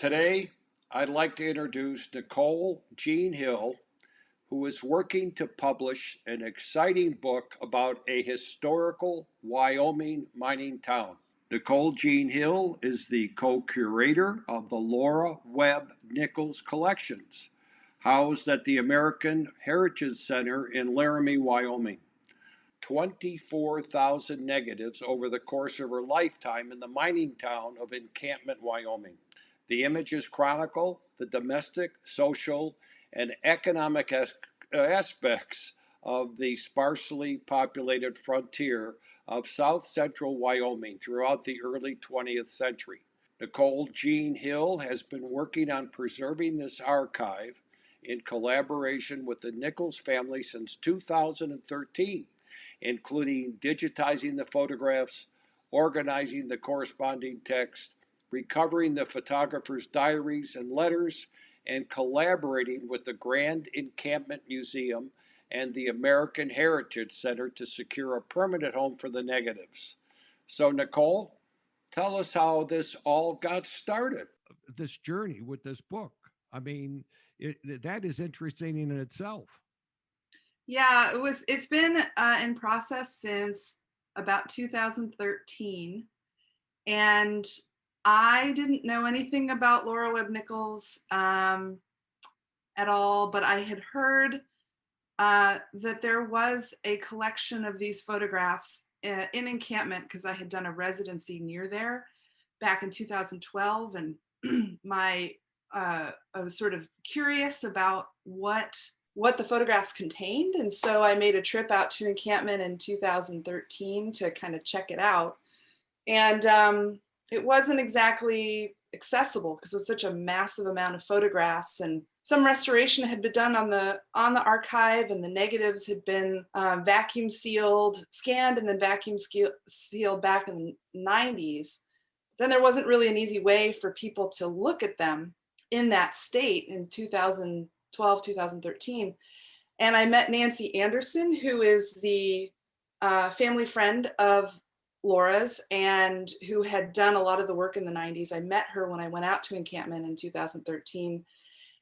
Today, I'd like to introduce Nicole Jean Hill, who is working to publish an exciting book about a historical Wyoming mining town. Nicole Jean Hill is the co-curator of the Lora Webb Nichols collections, housed at the American Heritage Center in Laramie, Wyoming. 24,000 negatives over the course of her lifetime in the mining town of Encampment, Wyoming. The images chronicle the domestic, social, and economic aspects of the sparsely populated frontier of south central Wyoming throughout the early 20th century. Nicole Jean Hill has been working on preserving this archive in collaboration with the Nichols family since 2013, including digitizing the photographs, organizing the corresponding text, recovering the photographer's diaries and letters, and collaborating with the Grand Encampment Museum and the American Heritage Center to secure a permanent home for the negatives. So, Nicole, tell us how this all got started. This journey with this book. I mean, that is interesting in itself. Yeah, it's been in process since about 2013. And I didn't know anything about Lora Webb Nichols at all, but I had heard that there was a collection of these photographs in Encampment because I had done a residency near there back in 2012. And I was sort of curious about what the photographs contained. And so I made a trip out to Encampment in 2013 to kind of check it out. And it wasn't exactly accessible because it's such a massive amount of photographs, and some restoration had been done on the archive, and the negatives had been vacuum sealed, scanned, and then vacuum sealed back in the 90s. Then there wasn't really an easy way for people to look at them in that state in 2012, 2013. And I met Nancy Anderson, who is the family friend of Laura's and who had done a lot of the work in the 90s. I met her when I went out to Encampment in 2013.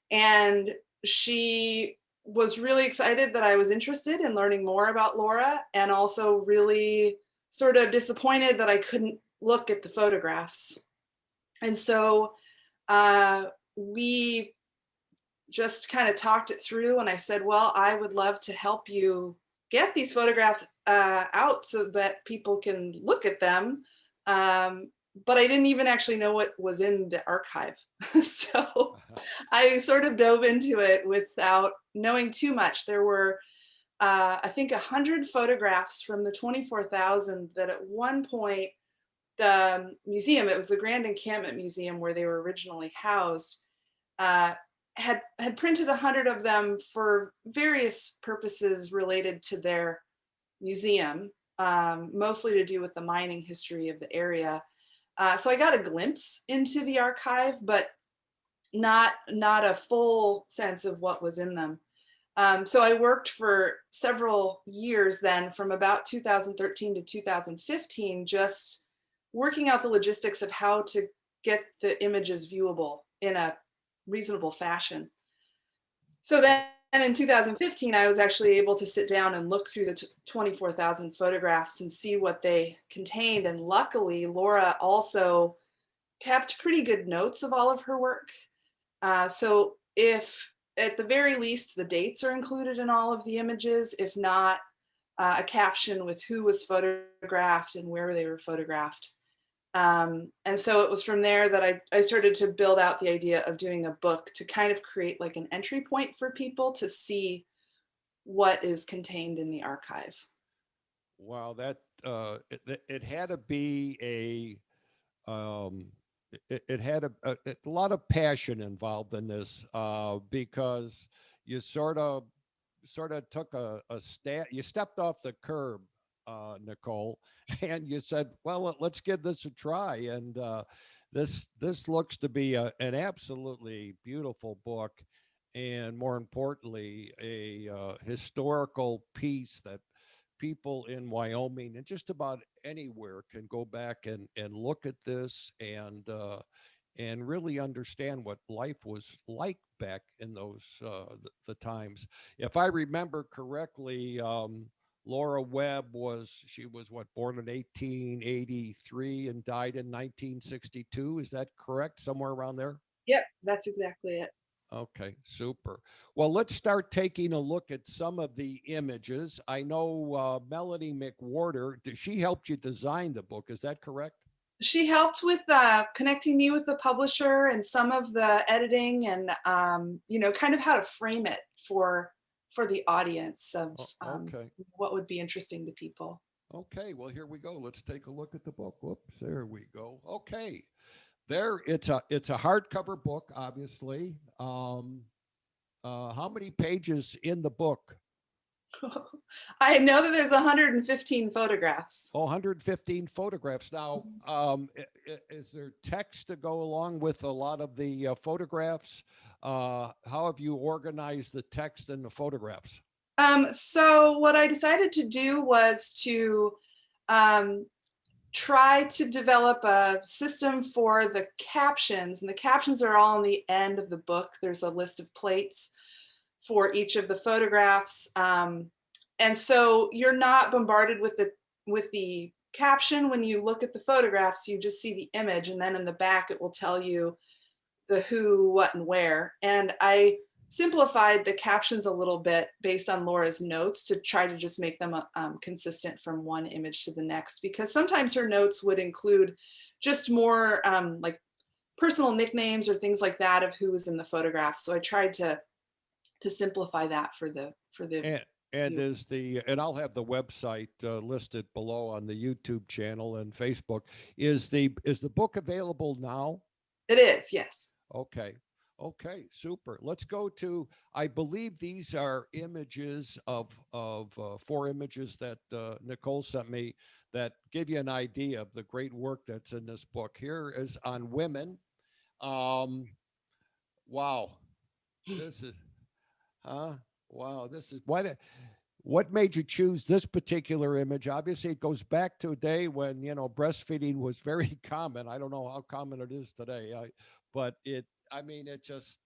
And she was really excited that I was interested in learning more about Lora, and also really sort of disappointed that I couldn't look at the photographs. And so we just kind of talked it through, and I said, well, I would love to help you get these photographs out so that people can look at them. But I didn't even actually know what was in the archive. So I sort of dove into it without knowing too much. There were, I think, 100 photographs from the 24,000 that at one point the museum, it was the Grand Encampment Museum where they were originally housed, had printed 100 of them for various purposes related to their museum, mostly to do with the mining history of the area. So I got a glimpse into the archive, but not a full sense of what was in them. So I worked for several years then, from about 2013 to 2015, just working out the logistics of how to get the images viewable in a reasonable fashion. So then in 2015, I was actually able to sit down and look through the 24,000 photographs and see what they contained. And luckily, Lora also kept pretty good notes of all of her work. So if at the very least the dates are included in all of the images, if not a caption with who was photographed and where they were photographed. And so it was from there that I started to build out the idea of doing a book to kind of create like an entry point for people to see what is contained in the archive. Wow, that it had to be it had a lot of passion involved in this because you sort of took a step, you stepped off the curb, Nicole, and you said, well, let's give this a try. And this looks to be an absolutely beautiful book, and more importantly, a historical piece that people in Wyoming and just about anywhere can go back and look at this and really understand what life was like back in those the times. If I remember correctly, Lora Webb she was what, born in 1883 and died in 1962. Is that correct? Somewhere around there? Yep, that's exactly it. Okay, super. Well, let's start taking a look at some of the images. I know Melanie McWhorter, she helped you design the book. Is that correct? She helped with connecting me with the publisher and some of the editing and kind of how to frame it for the audience of Okay. what would be interesting to people. Okay, well, here we go. Let's take a look at the book. Whoops, there we go. Okay. There, it's a hardcover book, obviously. How many pages in the book? I know that there's 115 photographs. Oh, 115 photographs. Now, is there text to go along with a lot of the photographs? How have you organized the text and the photographs? So what I decided to do was to try to develop a system for the captions, and the captions are all on the end of the book. There's a list of plates for each of the photographs. And so you're not bombarded with the caption when you look at the photographs. You just see the image, and then in the back it will tell you the who, what, and where. And I simplified the captions a little bit based on Laura's notes to try to just make them consistent from one image to the next, because sometimes her notes would include just more like personal nicknames or things like that of who was in the photograph. So I tried to simplify that for the and I'll have the website listed below on the YouTube channel and Facebook. Is the book available now? It is, yes. Okay. Okay, super. Let's go to, I believe these are images of 4 images that Nicole sent me that give you an idea of the great work that's in this book. Here is on women. Wow. This is, wow, this is, what made you choose this particular image? Obviously, it goes back to a day when, breastfeeding was very common. I don't know how common it is today, but it just,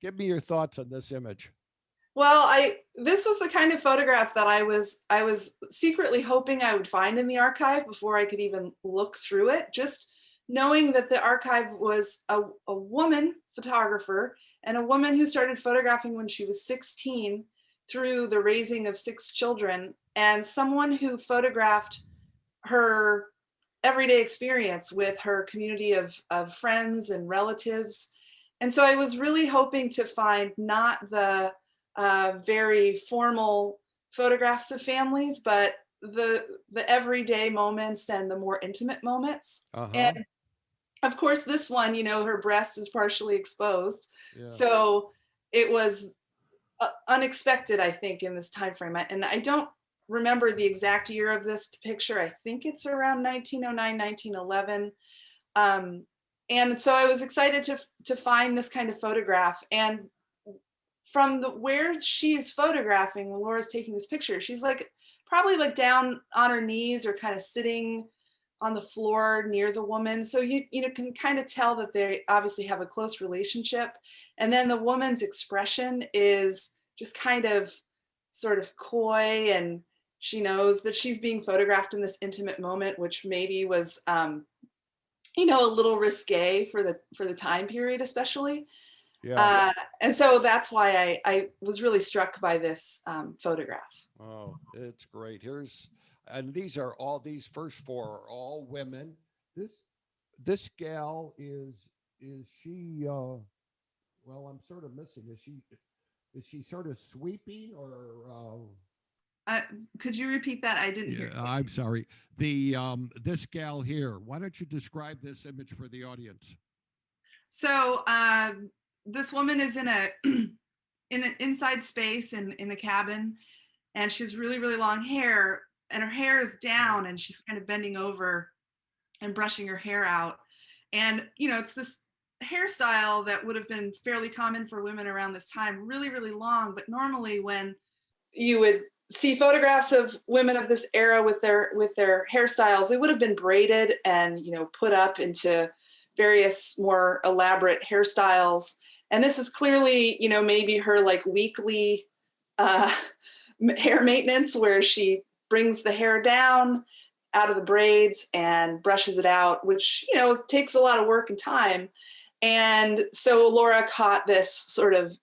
give me your thoughts on this image. Well, this was the kind of photograph that I was secretly hoping I would find in the archive before I could even look through it. Just knowing that the archive was a woman photographer, and a woman who started photographing when she was 16 through the raising of 6 children, and someone who photographed her everyday experience with her community of friends and relatives. And so I was really hoping to find not the very formal photographs of families, but the everyday moments and the more intimate moments. And of course, this one, her breast is partially exposed. Yeah. So it was unexpected, I think, in this time frame. And I don't remember the exact year of this picture. I think it's around 1909, 1911. And so I was excited to find this kind of photograph. And from where she's photographing, when Laura's taking this picture, she's probably down on her knees or kind of sitting on the floor near the woman. So you can kind of tell that they obviously have a close relationship. And then the woman's expression is just kind of sort of coy, and she knows that she's being photographed in this intimate moment, which maybe was a little risque for the time period, especially. Yeah. And so that's why I was really struck by this photograph. Oh, it's great. And these first 4 are all women. This gal is she, well, I'm sort of missing. Is she sort of sweeping or? Could you repeat that? I didn't hear. I'm sorry. This gal here, why don't you describe this image for the audience? So this woman is in an inside space in a cabin, and she has really, really long hair, and her hair is down, and she's kind of bending over and brushing her hair out. And, it's this hairstyle that would have been fairly common for women around this time, really, really long. But normally when you would see photographs of women of this era with their hairstyles, they would have been braided and, you know, put up into various more elaborate hairstyles. And this is clearly, you know, maybe her like weekly hair maintenance, where she brings the hair down out of the braids and brushes it out, which, you know, takes a lot of work and time. And so Lora caught this sort of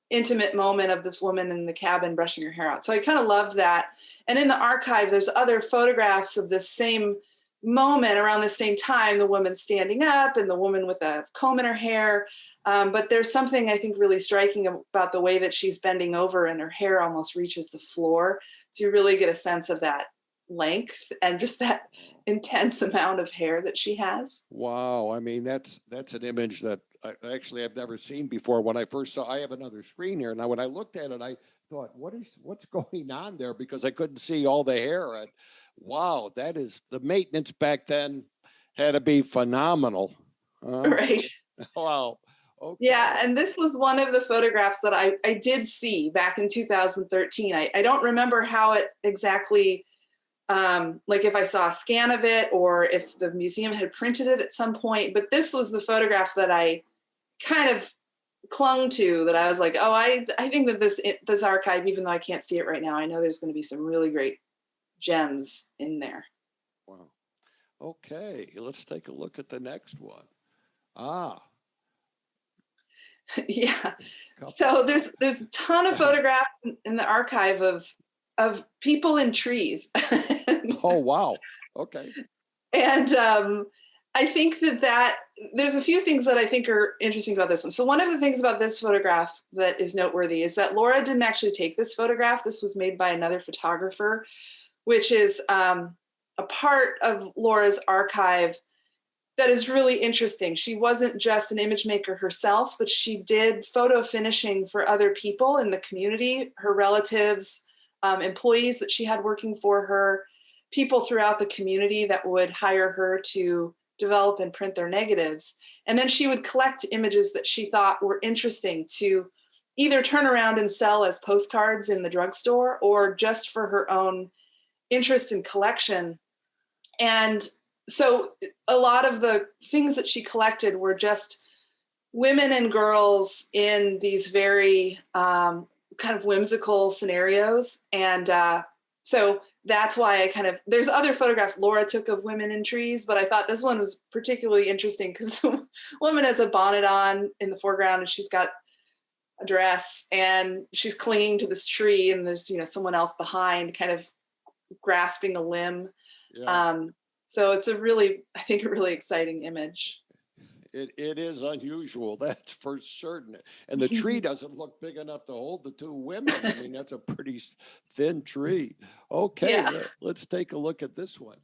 intimate moment of this woman in the cabin brushing her hair out. So I kind of loved that. And in the archive, there's other photographs of this same moment around the same time, the woman standing up and the woman with a comb in her hair. But there's something I think really striking about the way that she's bending over and her hair almost reaches the floor. So you really get a sense of that length and just that intense amount of hair that she has. Wow. I mean, that's an image that I've never seen before. When I first saw, I have another screen here. Now, when I looked at it, I thought, what's going on there? Because I couldn't see all the hair. And wow, that is, the maintenance back then had to be phenomenal. Right. Wow. Okay. Yeah, and this was one of the photographs that I did see back in 2013. I don't remember how it exactly, like if I saw a scan of it or if the museum had printed it at some point, but this was the photograph that I kind of clung to, that I was like, oh, I think that this archive, even though I can't see it right now, I know there's going to be some really great gems in there. Wow. Okay, let's take a look at the next one. Yeah. So there's a ton of photographs in the archive of people in trees. Oh, wow. Okay. And I think that there's a few things that I think are interesting about this one. So one of the things about this photograph that is noteworthy is that Lora didn't actually take this photograph. This was made by another photographer, which is a part of Lora's archive that is really interesting. She wasn't just an image maker herself, but she did photo finishing for other people in the community, her relatives, employees that she had working for her, people throughout the community that would hire her to develop and print their negatives. And then she would collect images that she thought were interesting to either turn around and sell as postcards in the drugstore or just for her own interest and collection. And so a lot of the things that she collected were just women and girls in these very kind of whimsical scenarios. And so that's why there's other photographs Lora took of women in trees, but I thought this one was particularly interesting because the woman has a bonnet on in the foreground and she's got a dress and she's clinging to this tree and there's, you know, someone else behind kind of grasping a limb. Yeah. So it's I think a really exciting image. It is unusual, that's for certain. And the tree doesn't look big enough to hold the two women. I mean, that's a pretty thin tree. Okay, Yeah. let's take a look at this one.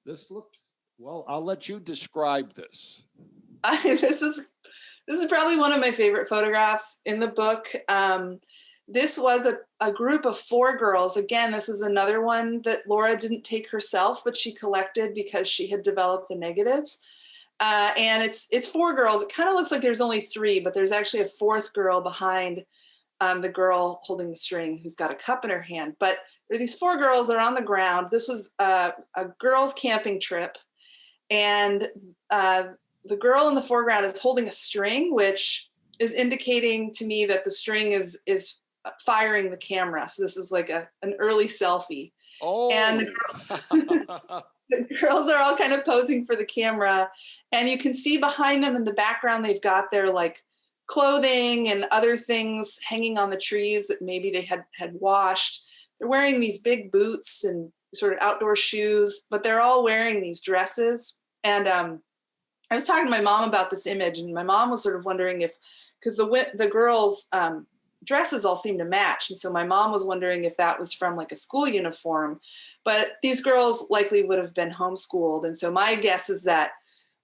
This looks, well, I'll let you describe this. This is probably one of my favorite photographs in the book. This was a group of 4 girls. Again, this is another one that Lora didn't take herself, but she collected because she had developed the negatives. And it's 4 girls. It kind of looks like there's only 3, but there's actually a 4th girl behind the girl holding the string who's got a cup in her hand. But there are these 4 girls that are on the ground. This was a girls' camping trip. And the girl in the foreground is holding a string, which is indicating to me that the string is firing the camera. So this is like an early selfie. Oh. And the girls are all kind of posing for the camera. And you can see behind them in the background, they've got their like clothing and other things hanging on the trees that maybe they had washed. They're wearing these big boots and sort of outdoor shoes, but they're all wearing these dresses. And I was talking to my mom about this image, and my mom was sort of wondering because the girls' dresses all seem to match. And so my mom was wondering if that was from like a school uniform, but these girls likely would have been homeschooled. And so my guess is that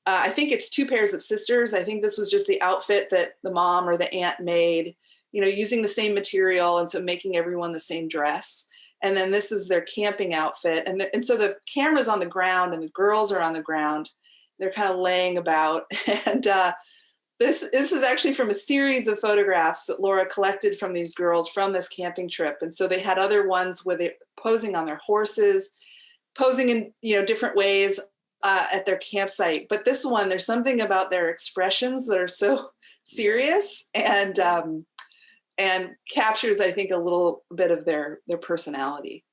I think it's 2 pairs of sisters. I think this was just the outfit that the mom or the aunt made, you know, using the same material. And so making everyone the same dress. And then this is their camping outfit. And so the camera's on the ground and the girls are on the ground. They're kind of laying about. And This is actually from a series of photographs that Lora collected from these girls from this camping trip. And so they had other ones where they posing on their horses, posing in, you know, different ways at their campsite. But this one, there's something about their expressions that are so serious and captures, I think, a little bit of their personality.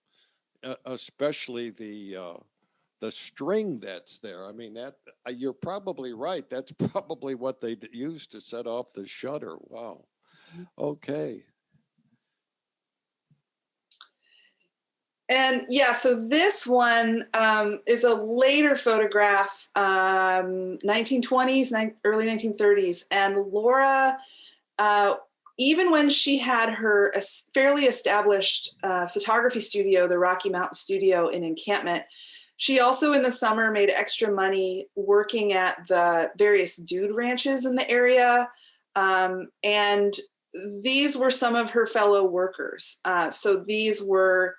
Especially the string that's there. I mean, that you're probably right. That's probably what they used to set off the shutter. Wow. Okay. And yeah, so this one is a later photograph, 1920s, early 1930s. And Lora, even when she had her fairly established photography studio, the Rocky Mountain Studio in Encampment, she also in the summer made extra money working at the various dude ranches in the area. And these were some of her fellow workers. So these were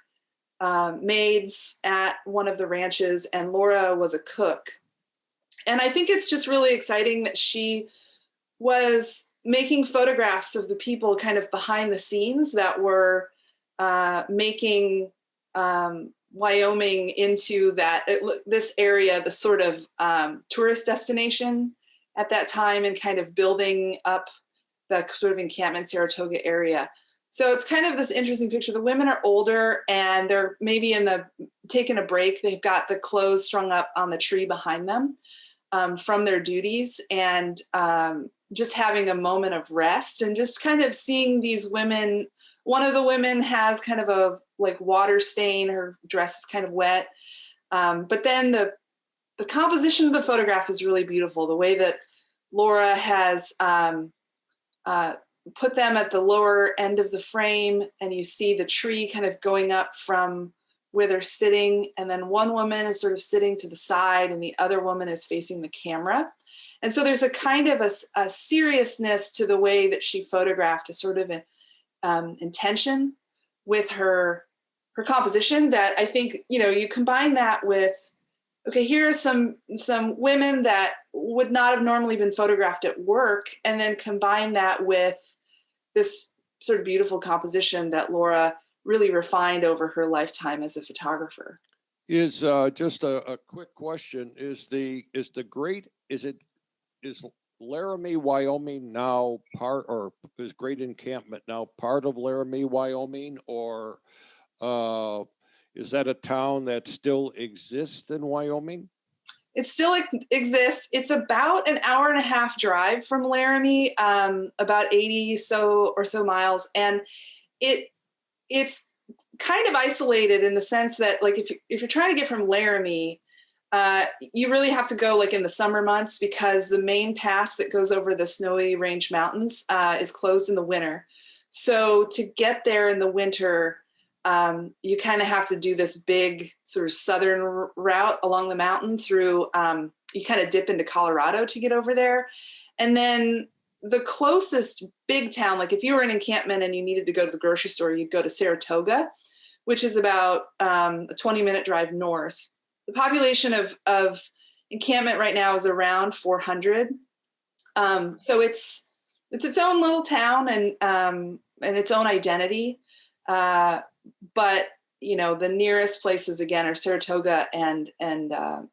maids at one of the ranches, and Lora was a cook. And I think it's just really exciting that she was making photographs of the people kind of behind the scenes that were making Wyoming into this area, the sort of tourist destination at that time, and kind of building up the sort of Encampment, Saratoga area. So it's kind of this interesting picture. The women are older and they're maybe taking a break. They've got the clothes strung up on the tree behind them from their duties, and just having a moment of rest and just kind of seeing these women. One of the women has kind of a like water stain. Her dress is kind of wet. But then the composition of the photograph is really beautiful. The way that Lora has put them at the lower end of the frame, and you see the tree kind of going up from where they're sitting. And then one woman is sort of sitting to the side and the other woman is facing the camera. And so there's a kind of a seriousness to the way that she photographed, a sort of an intention with her composition that I think, you know, you combine that with, okay, here are some women that would not have normally been photographed at work, and then combine that with this sort of beautiful composition that Lora really refined over her lifetime as a photographer. Is just a quick question: is Laramie, Wyoming now part, or is Great Encampment now part of Laramie, Wyoming, or is that a town that still exists in Wyoming? It still exists. It's about an hour and a half drive from Laramie, about 80 or so miles. And it's kind of isolated in the sense that, like, if you're trying to get from Laramie, you really have to go like in the summer months, because the main pass that goes over the Snowy Range Mountains is closed in the winter. So to get there in the winter, you kind of have to do this big sort of southern route along the mountain through, you kind of dip into Colorado to get over there. And then the closest big town, like if you were in Encampment and you needed to go to the grocery store, you'd go to Saratoga, which is about a 20-minute drive north. The population of Encampment right now is around 400. So it's its own little town and its own identity. But you know, the nearest places again are Saratoga and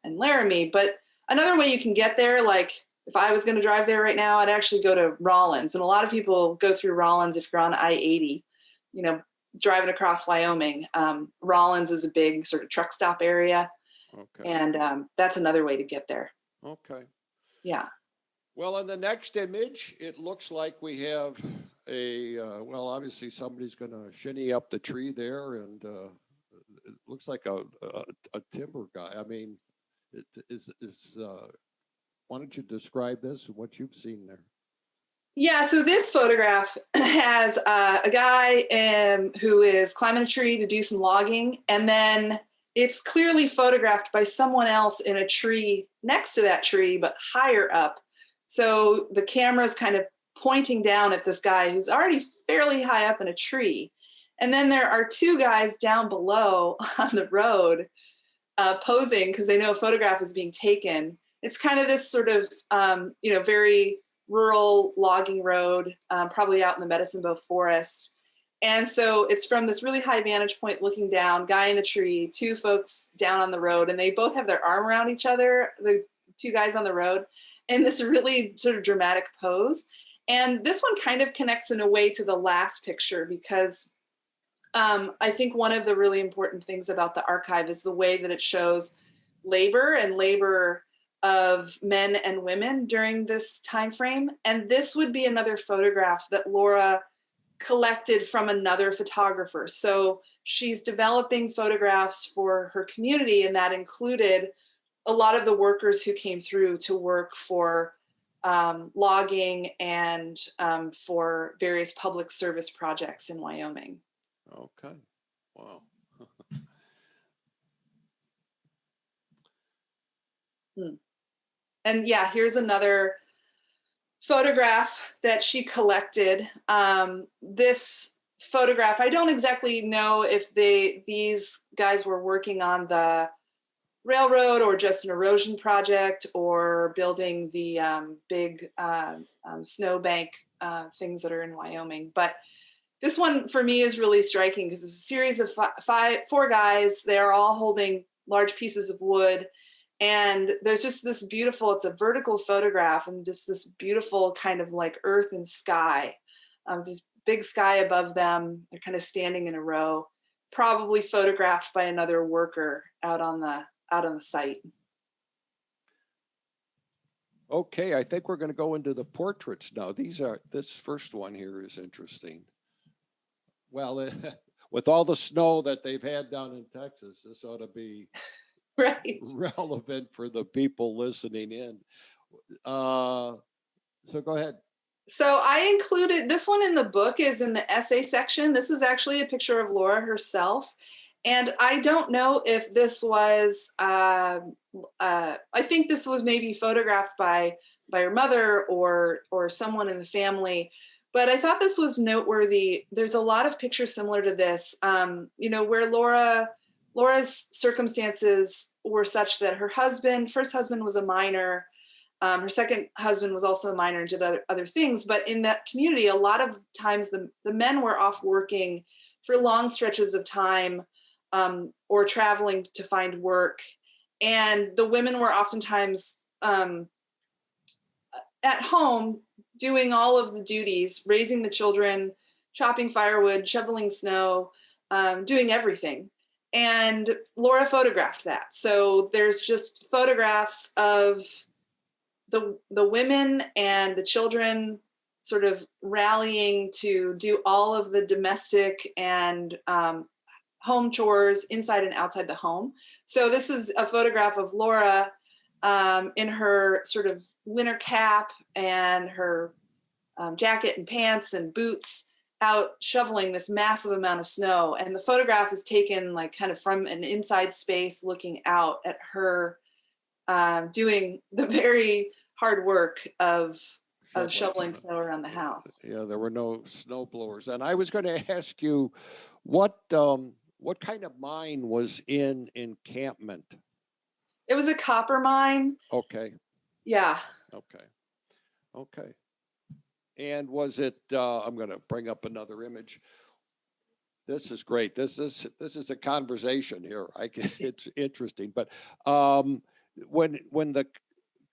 Laramie. But another way you can get there, like if I was going to drive there right now, I'd actually go to Rawlins. And a lot of people go through Rawlins if you're on I-80, you know, driving across Wyoming. Rawlins is a big sort of truck stop area. Okay. And that's another way to get there. Okay. Yeah. Well, in the next image, it looks like we have well, obviously somebody's going to shinny up the tree there, and it looks like a timber guy. I mean, why don't you describe this and what you've seen there? Yeah, so this photograph has a guy who is climbing a tree to do some logging, and then it's clearly photographed by someone else in a tree next to that tree, but higher up. So the camera's kind of pointing down at this guy who's already fairly high up in a tree. And then there are two guys down below on the road posing because they know a photograph is being taken. It's kind of this sort of, you know, very rural logging road, probably out in the Medicine Bow Forest. And so it's from this really high vantage point looking down, guy in the tree, two folks down on the road, and they both have their arm around each other, the two guys on the road, in this really sort of dramatic pose. And this one kind of connects in a way to the last picture, because I think one of the really important things about the archive is the way that it shows labor and labor of men and women during this time frame. And this would be another photograph that Lora collected from another photographer. So she's developing photographs for her community, and that included a lot of the workers who came through to work for logging and for various public service projects in Wyoming. Okay, wow. And yeah, here's another photograph that she collected. This photograph, I don't exactly know if these guys were working on the railroad or just an erosion project or building the big snowbank things that are in Wyoming. But this one for me is really striking because it's a series of four guys. They're all holding large pieces of wood. And there's just this beautiful, it's a vertical photograph, and just this beautiful kind of like earth and sky, this big sky above them. They're kind of standing in a row, probably photographed by another worker out on the site. Okay, I think we're going to go into the portraits now. This first one here is interesting. Well, with all the snow that they've had down in Texas, this ought to be right, relevant for the people listening in. So go ahead. So I included this one in the book, is in the essay section. This is actually a picture of Lora herself. And I don't know if this was, I think this was maybe photographed by her mother or someone in the family. But I thought this was noteworthy. There's a lot of pictures similar to this, where Lora's circumstances were such that her first husband was a miner. Her second husband was also a miner and did other things. But in that community, a lot of times the men were off working for long stretches of time, or traveling to find work. And the women were oftentimes at home doing all of the duties, raising the children, chopping firewood, shoveling snow, doing everything. And Lora photographed that. So there's just photographs of the women and the children sort of rallying to do all of the domestic and home chores inside and outside the home. So this is a photograph of Lora in her sort of winter cap and her jacket and pants and boots, out shoveling this massive amount of snow. And the photograph is taken like kind of from an inside space, looking out at her doing the very hard work of shoveling snow around the house. Yeah, there were no snow blowers. And I was going to ask you, what kind of mine was in Encampment? It was a copper mine. Okay. Yeah. Okay. And was it, I'm going to bring up another image. This is great. This is a conversation here. It's interesting. But when the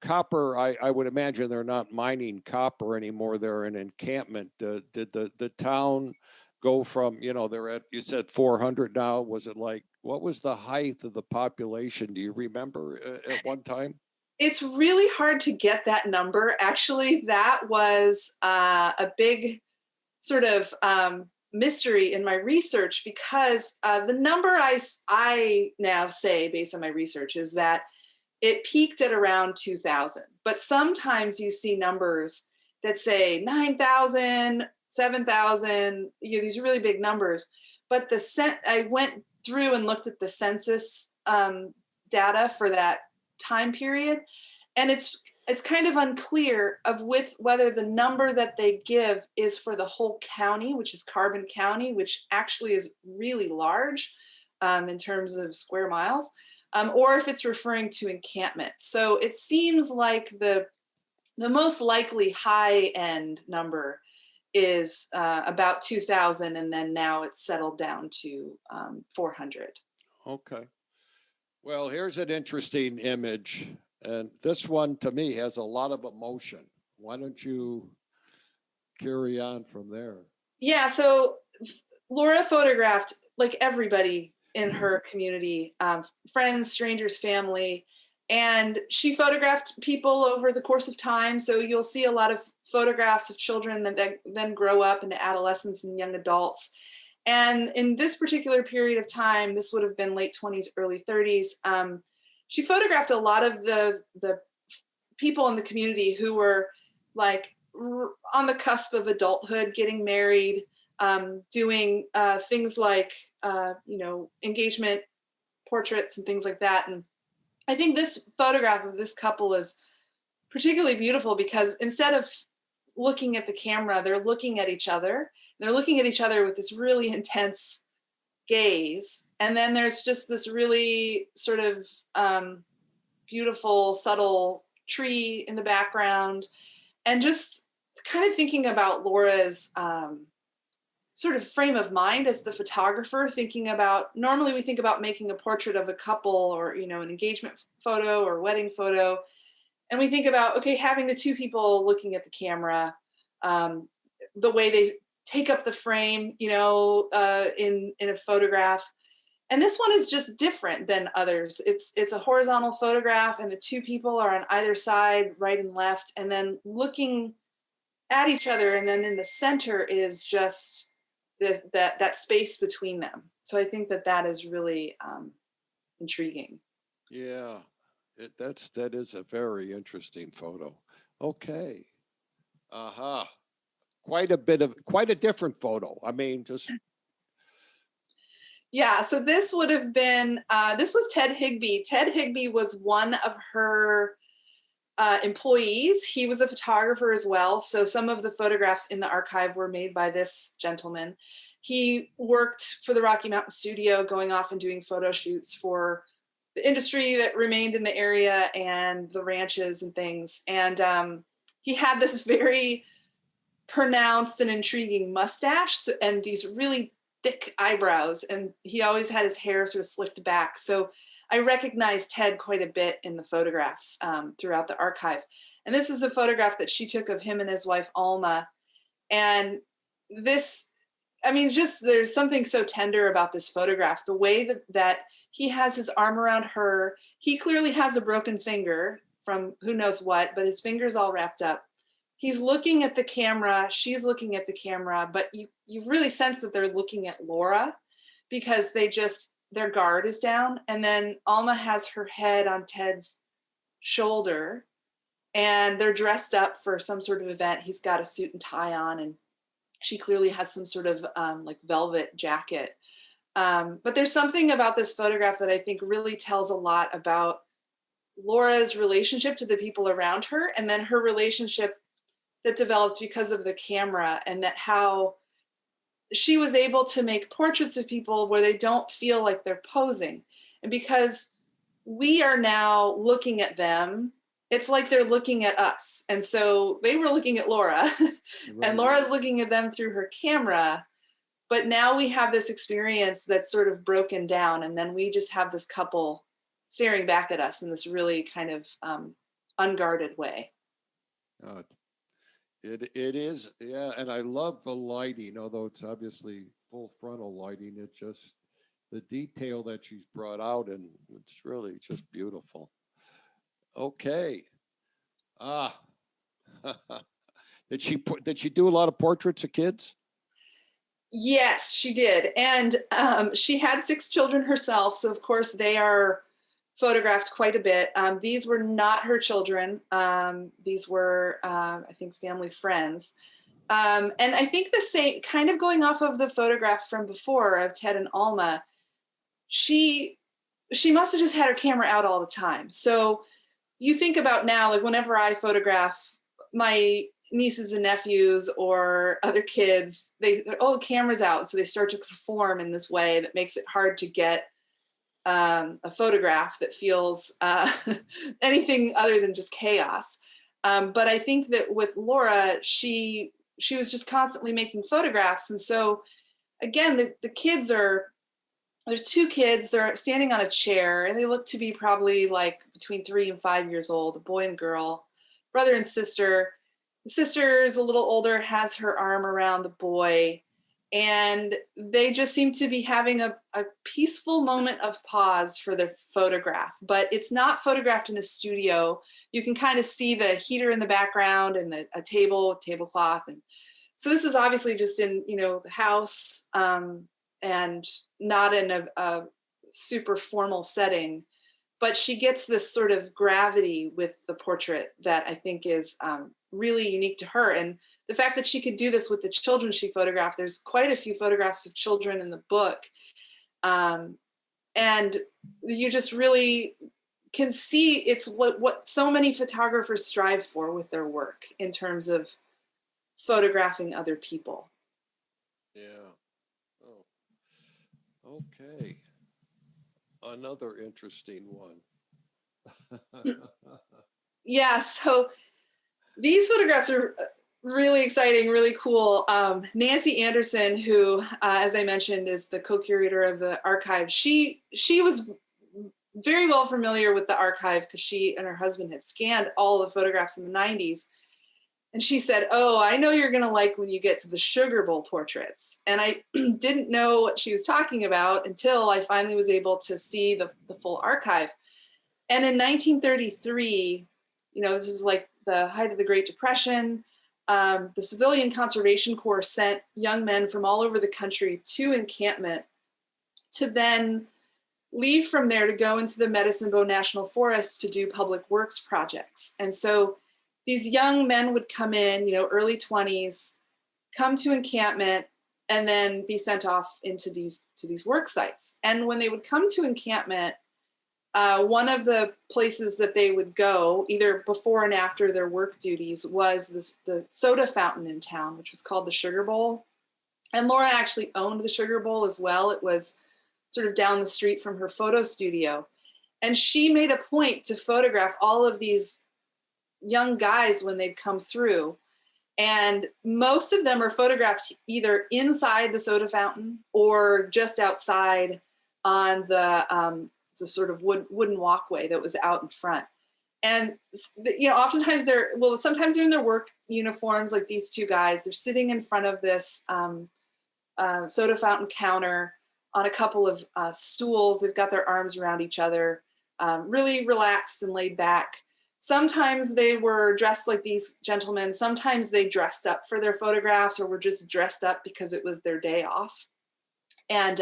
copper, I would imagine they're not mining copper anymore. They're in Encampment. Did the town go from, they're at, you said 400 now. Was it like, what was the height of the population? Do you remember at one time? It's really hard to get that number. Actually, that was a big sort of mystery in my research, because the number I now say, based on my research, is that it peaked at around 2,000. But sometimes you see numbers that say 9,000, 7,000, these really big numbers. But I went through and looked at the census data for that time period, and it's kind of unclear whether the number that they give is for the whole county, which is Carbon County, which actually is really large in terms of square miles, or if it's referring to Encampment. So it seems like the the most likely high end number is about 2,000, and then now it's settled down to 400. Okay. Well, here's an interesting image, and this one to me has a lot of emotion. Why don't you carry on from there? Yeah, so Lora photographed like everybody in her community, friends, strangers, family, and she photographed people over the course of time. So you'll see a lot of photographs of children that then grow up into adolescents and young adults. And in this particular period of time, this would have been late 20s, early 30s. She photographed a lot of the people in the community who were like on the cusp of adulthood, getting married, doing things like engagement portraits and things like that. And I think this photograph of this couple is particularly beautiful because instead of looking at the camera, they're looking at each other. They're looking at each other with this really intense gaze. And then there's just this really sort of beautiful, subtle tree in the background. And just kind of thinking about Laura's sort of frame of mind as the photographer, thinking about, normally we think about making a portrait of a couple or, an engagement photo or wedding photo. And we think about, okay, having the two people looking at the camera, the way they take up the frame, in a photograph. And this one is just different than others. It's a horizontal photograph, and the two people are on either side, right and left, and then looking at each other. And then in the center is just that space between them. So I think that is really intriguing. Yeah, that is a very interesting photo. Okay. Uh-huh. Quite a different photo. I mean, just Yeah, so this would have been, this was Ted Higby. Ted Higby was one of her employees. He was a photographer as well. So some of the photographs in the archive were made by this gentleman. He worked for the Rocky Mountain Studio, going off and doing photo shoots for the industry that remained in the area and the ranches and things. And he had this very pronounced and intriguing mustache and these really thick eyebrows, and he always had his hair sort of slicked back. So I recognized Ted quite a bit in the photographs throughout the archive. And this is a photograph that she took of him and his wife, Alma. And this, just there's something so tender about this photograph, the way that he has his arm around her. He clearly has a broken finger from who knows what, but his finger's all wrapped up. He's looking at the camera, she's looking at the camera, but you really sense that they're looking at Lora because their guard is down. And then Alma has her head on Ted's shoulder, and they're dressed up for some sort of event. He's got a suit and tie on, and she clearly has some sort of like velvet jacket. But there's something about this photograph that I think really tells a lot about Laura's relationship to the people around her, and then her relationship that developed because of the camera, and that how she was able to make portraits of people where they don't feel like they're posing. And because we are now looking at them, it's like they're looking at us. And so they were looking at Lora and Laura's looking at them through her camera. But now we have this experience that's sort of broken down. And then we just have this couple staring back at us in this really kind of unguarded way. It is, yeah, and I love the lighting, although it's obviously full frontal lighting. It's just the detail that she's brought out, and it's really just beautiful. Okay. Did she do a lot of portraits of kids? Yes, she did, and she had 6 children herself, so of course they are photographed quite a bit. These were not her children. These were, I think, family friends. And I think the same, kind of going off of the photograph from before of Ted and Alma, she must have just had her camera out all the time. So you think about now, like whenever I photograph my nieces and nephews or other kids, they're, oh, camera's out. So they start to perform in this way that makes it hard to get a photograph that feels anything other than just chaos. But I think that with Lora, she was just constantly making photographs. And so again, the kids there's two kids, they're standing on a chair and they look to be probably like between 3 and 5 years old, a boy and girl, brother and sister. The sister is a little older, has her arm around the boy, and they just seem to be having a peaceful moment of pause for the photograph. But it's not photographed in a studio. You can kind of see the heater in the background and a tablecloth. And so this is obviously just in, the house, and not in a super formal setting. But she gets this sort of gravity with the portrait that I think is really unique to her. And the fact that she could do this with the children she photographed, there's quite a few photographs of children in the book. And you just really can see it's what so many photographers strive for with their work in terms of photographing other people. Yeah. Oh, okay. Another interesting one. Yeah, so these photographs are really exciting, really cool. Nancy Anderson, who, as I mentioned, is the co-curator of the archive, she was very well familiar with the archive because she and her husband had scanned all the photographs in the 90s. And she said, "Oh, I know you're going to like when you get to the Sugar Bowl portraits." And I didn't know what she was talking about until I finally was able to see the full archive. And in 1933, this is like the height of the Great Depression. The Civilian Conservation Corps sent young men from all over the country to Encampment to then leave from there to go into the Medicine Bow National Forest to do public works projects. And so these young men would come in, early 20s, come to Encampment, and then be sent off into these work sites. And when they would come to Encampment, one of the places that they would go, either before and after their work duties, was the soda fountain in town, which was called the Sugar Bowl. And Lora actually owned the Sugar Bowl as well. It was sort of down the street from her photo studio. And she made a point to photograph all of these young guys when they'd come through. And most of them are photographed either inside the soda fountain or just outside on the sort of wooden walkway that was out in front. And oftentimes sometimes they're in their work uniforms, like these two guys. They're sitting in front of this soda fountain counter on a couple of stools. They've got their arms around each other, really relaxed and laid back. Sometimes they were dressed like these gentlemen. Sometimes they dressed up for their photographs or were just dressed up because it was their day off. And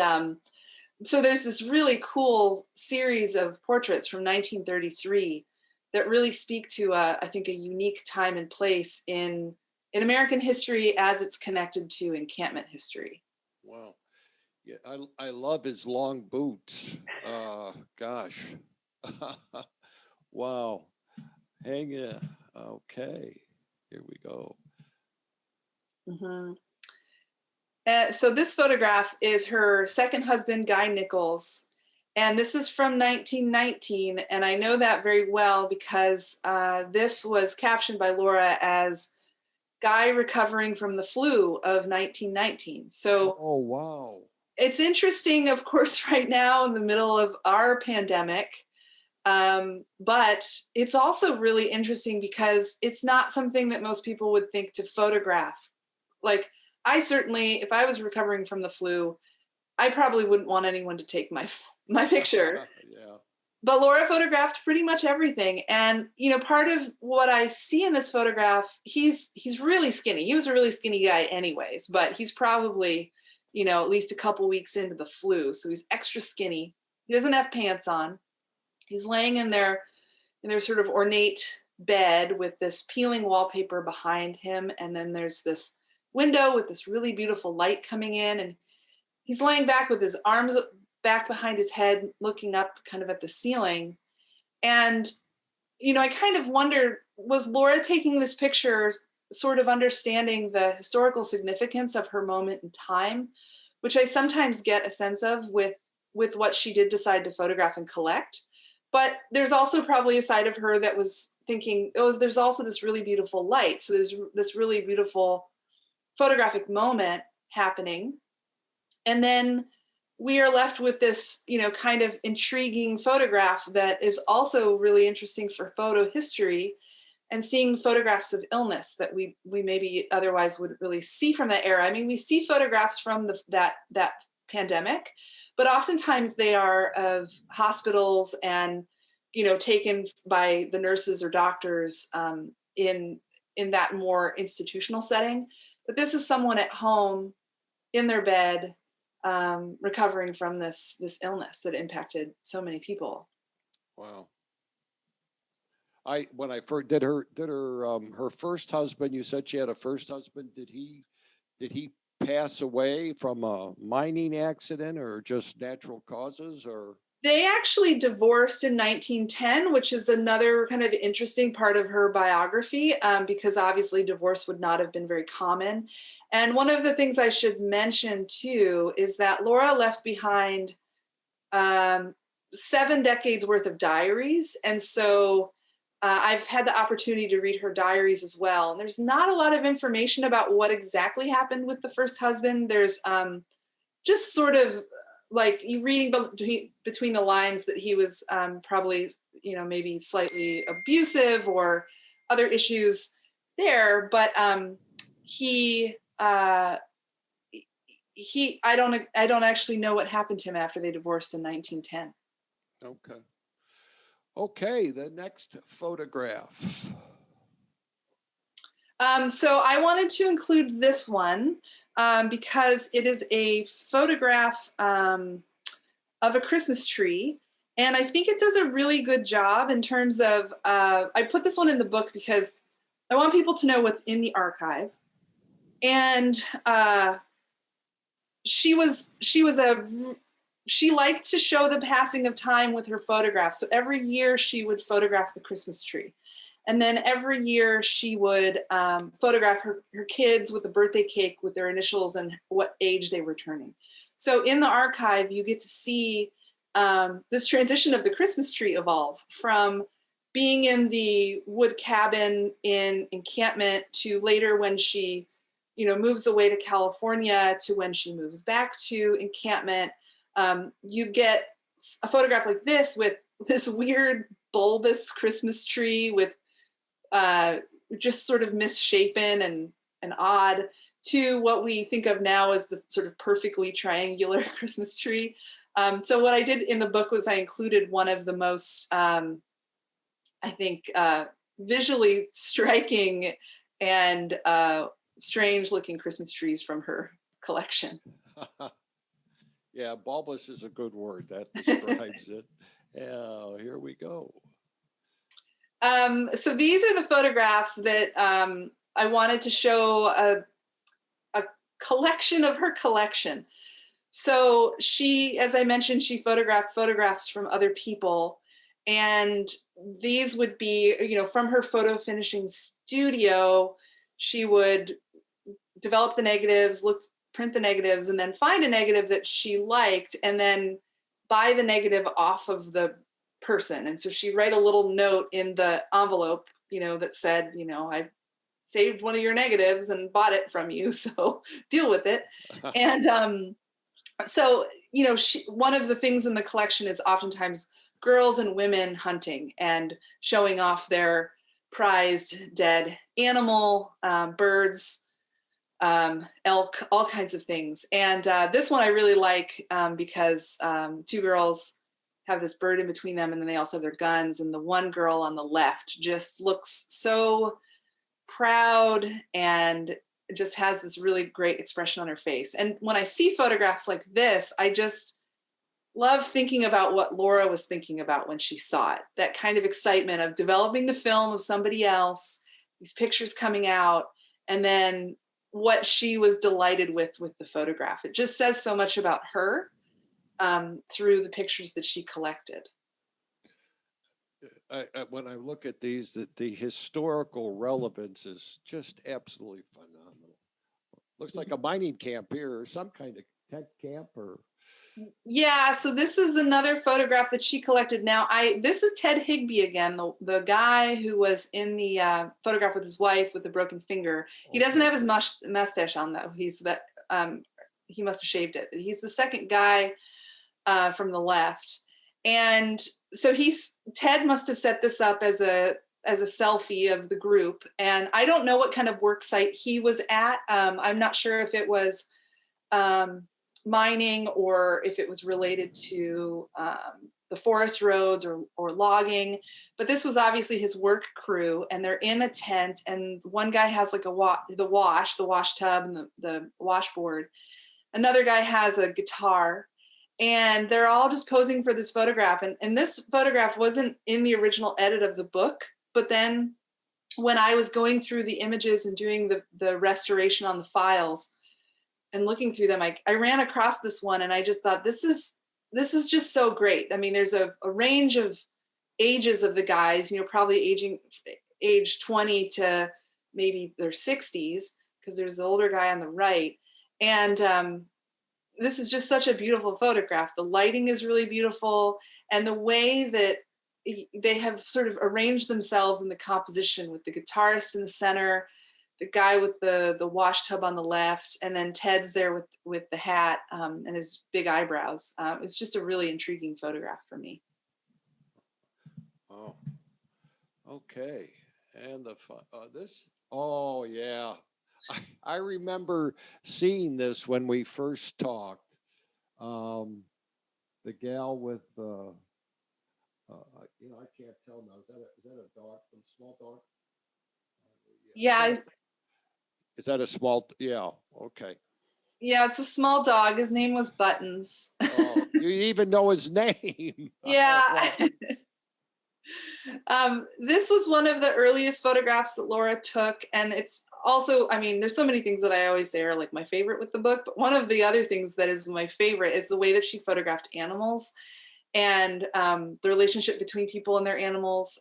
so there's this really cool series of portraits from 1933 that really speak to, I think, a unique time and place in American history as it's connected to encampment history. Wow. Yeah, I love his long boots. Gosh. Wow. Hang in. Okay. Here we go. Mm-hmm. So this photograph is her second husband, Guy Nichols. And this is from 1919. And I know that very well because this was captioned by Lora as Guy recovering from the flu of 1919. So, oh, wow. It's interesting, of course, right now in the middle of our pandemic. But it's also really interesting because it's not something that most people would think to photograph. Like, I certainly, if I was recovering from the flu, I probably wouldn't want anyone to take my picture. Yeah. But Lora photographed pretty much everything. And, part of what I see in this photograph, he's really skinny. He was a really skinny guy anyways, but he's probably, at least a couple weeks into the flu. So he's extra skinny. He doesn't have pants on. He's laying in their sort of ornate bed with this peeling wallpaper behind him. And then there's this window with this really beautiful light coming in. And he's laying back with his arms back behind his head, looking up kind of at the ceiling. And, I kind of wondered, was Lora taking this picture sort of understanding the historical significance of her moment in time, which I sometimes get a sense of with what she did decide to photograph and collect. But there's also probably a side of her that was thinking, oh, there's also this really beautiful light. So there's this really beautiful photographic moment happening. And then we are left with this, kind of intriguing photograph that is also really interesting for photo history, and seeing photographs of illness that we maybe otherwise wouldn't really see from that era. I mean, we see photographs from that pandemic, but oftentimes they are of hospitals and, taken by the nurses or doctors in that more institutional setting. But this is someone at home in their bed, recovering from this illness that impacted so many people. Wow. When I first did her first husband, you said she had a first husband. Did he pass away from a mining accident or just natural causes, or? They actually divorced in 1910, which is another kind of interesting part of her biography, because obviously divorce would not have been very common. And one of the things I should mention too is that Lora left behind 7 decades worth of diaries. And so I've had the opportunity to read her diaries as well. And there's not a lot of information about what exactly happened with the first husband. There's just sort of like you reading between the lines that he was probably, maybe slightly abusive or other issues there. But I don't actually know what happened to him after they divorced in 1910. Okay, the next photograph. So I wanted to include this one because it is a photograph of a Christmas tree. And I think it does a really good job in terms of, I put this one in the book because I want people to know what's in the archive. And she liked to show the passing of time with her photographs. So every year she would photograph the Christmas tree. And then every year she would photograph her kids with a birthday cake with their initials and what age they were turning. So in the archive, you get to see this transition of the Christmas tree evolve from being in the wood cabin in Encampment to later when she, moves away to California to when she moves back to Encampment. You get a photograph like this with this weird bulbous Christmas tree with just sort of misshapen and odd, to what we think of now as the sort of perfectly triangular Christmas tree. So what I did in the book was I included one of the most, I think, visually striking and strange looking Christmas trees from her collection. Yeah, bulbous is a good word. That describes it. Yeah, here we go. So these are the photographs that I wanted to show a collection of her collection. So she, as I mentioned, she photographed photographs from other people. And these would be, from her photo finishing studio, she would develop the negatives, print the negatives, and then find a negative that she liked, and then buy the negative off of the person. And so she'd write a little note in the envelope, that said, I saved one of your negatives and bought it from you, so deal with it. And so, one of the things in the collection is oftentimes girls and women hunting and showing off their prized dead animal, birds, elk, all kinds of things. And this one I really like because two girls have this bird in between them, and then they also have their guns. And the one girl on the left just looks so proud and just has this really great expression on her face. And when I see photographs like this, I just love thinking about what Lora was thinking about when she saw it. That kind of excitement of developing the film of somebody else, these pictures coming out, and then what she was delighted with the photograph. It just says so much about her through the pictures that she collected. When I look at these, the historical relevance is just absolutely phenomenal. Looks like a mining camp here or some kind of tent camp or? Yeah, so this is another photograph that she collected. Now, this is Ted Higby again, the guy who was in the photograph with his wife with the broken finger. He doesn't have his mustache on though. He must have shaved it. But he's the second guy from the left, and so Ted must have set this up as a selfie of the group. And I don't know what kind of work site he was at. I'm not sure if it was mining or if it was related to the forest roads or logging, but this was obviously his work crew, and they're in a tent, and one guy has like the wash tub and the washboard. Another guy has a guitar, and they're all just posing for this photograph. And this photograph wasn't in the original edit of the book, but then when I was going through the images and doing the restoration on the files and looking through them, I ran across this one, and I just thought, this is just so great. I mean, there's a range of ages of the guys, probably age 20 to maybe their 60s, because there's the older guy on the right. And this is just such a beautiful photograph. The lighting is really beautiful, and the way that they have sort of arranged themselves in the composition, with the guitarist in the center, the guy with the wash tub on the left, and then Ted's there with the hat and his big eyebrows. It's just a really intriguing photograph for me. Oh, okay. And oh yeah. I remember seeing this when we first talked. The gal with I can't tell now. Is that a dog? A small dog? Yeah. Is that a small? Yeah. Okay. Yeah, it's a small dog. His name was Buttons. Oh, you even know his name. Yeah. Oh, This was one of the earliest photographs that Lora took. And it's also, I mean, there's so many things that I always say are like my favorite with the book, but one of the other things that is my favorite is the way that she photographed animals, and the relationship between people and their animals.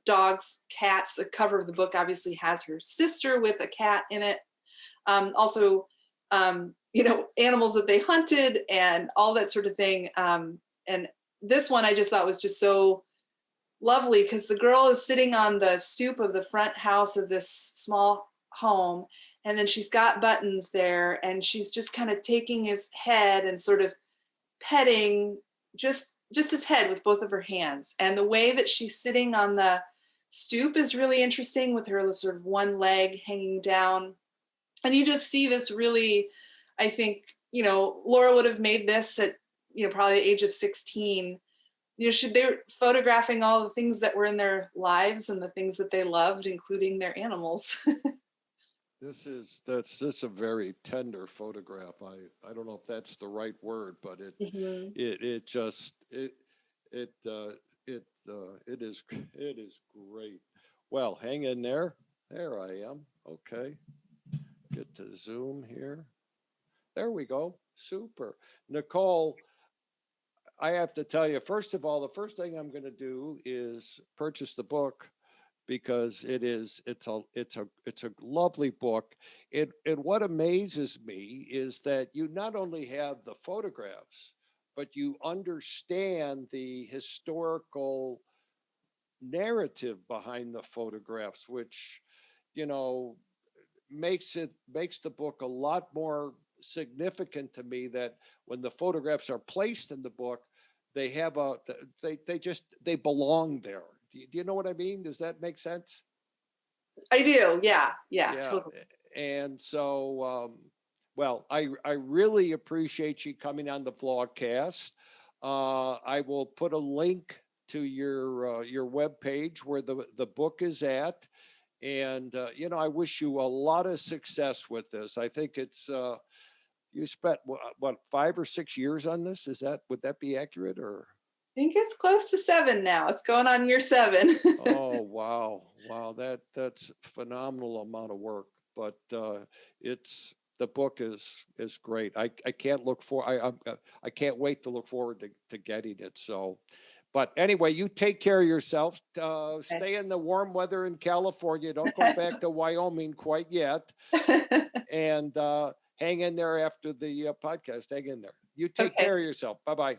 Dogs, cats. The cover of the book obviously has her sister with a cat in it. Also, animals that they hunted and all that sort of thing. And this one I just thought was just so lovely, because the girl is sitting on the stoop of the front house of this small home, and then she's got Buttons there, and she's just kind of taking his head and sort of petting just his head with both of her hands. And the way that she's sitting on the stoop is really interesting, with her sort of one leg hanging down. And you just see this really, I think, Lora would have made this at, probably the age of 16. They're photographing all the things that were in their lives and the things that they loved, including their animals. This is a very tender photograph. I don't know if that's the right word, but it is great. Well, hang in there. There I am. Okay. Get to zoom here. There we go. Super. Nicole, I have to tell you, first of all, the first thing I'm going to do is purchase the book, because it's a lovely book. And what amazes me is that you not only have the photographs, but you understand the historical narrative behind the photographs, which, makes the book a lot more significant to me, that when the photographs are placed in the book, they have they belong there. Do you know what I mean? Does that make sense? I do. Yeah, totally. And so, well, I really appreciate you coming on the vlogcast. I will put a link to your webpage where the book is at. And, I wish you a lot of success with this. I think it's, you spent what 5 or 6 years on this? Would that be accurate, or? I think it's close to 7 now. It's going on year 7. Oh, wow. That's a phenomenal amount of work, but the book is great. I can't I can't wait to look forward to getting it. So, but anyway, you take care of yourself. Stay in the warm weather in California. Don't go back to Wyoming quite yet. And hang in there after the podcast. Hang in there. You take Okay. care of yourself. Bye-bye.